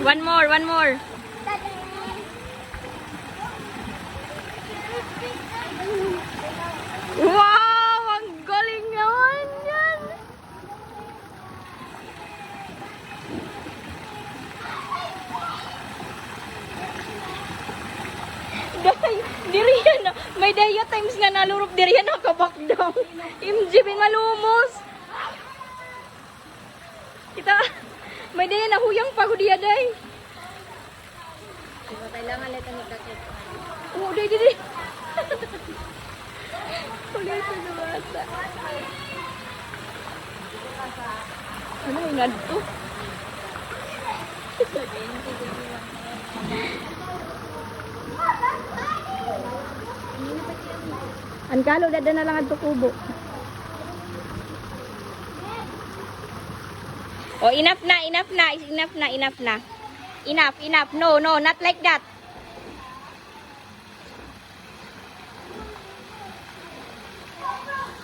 One more, one more. Wow! Ang galing naman yan! Diri yan na. May daya times nga nalurup diri yan nakabak down. MJ bin malumos. Kita, may daya na huyang pagod diya day. Kailangan nito ni kakit. Oo, day. Kulit na bata. Ano yung nadto? Ang kalo, dada na lang at kubo. Oh, enough na. Enough. No, not like that.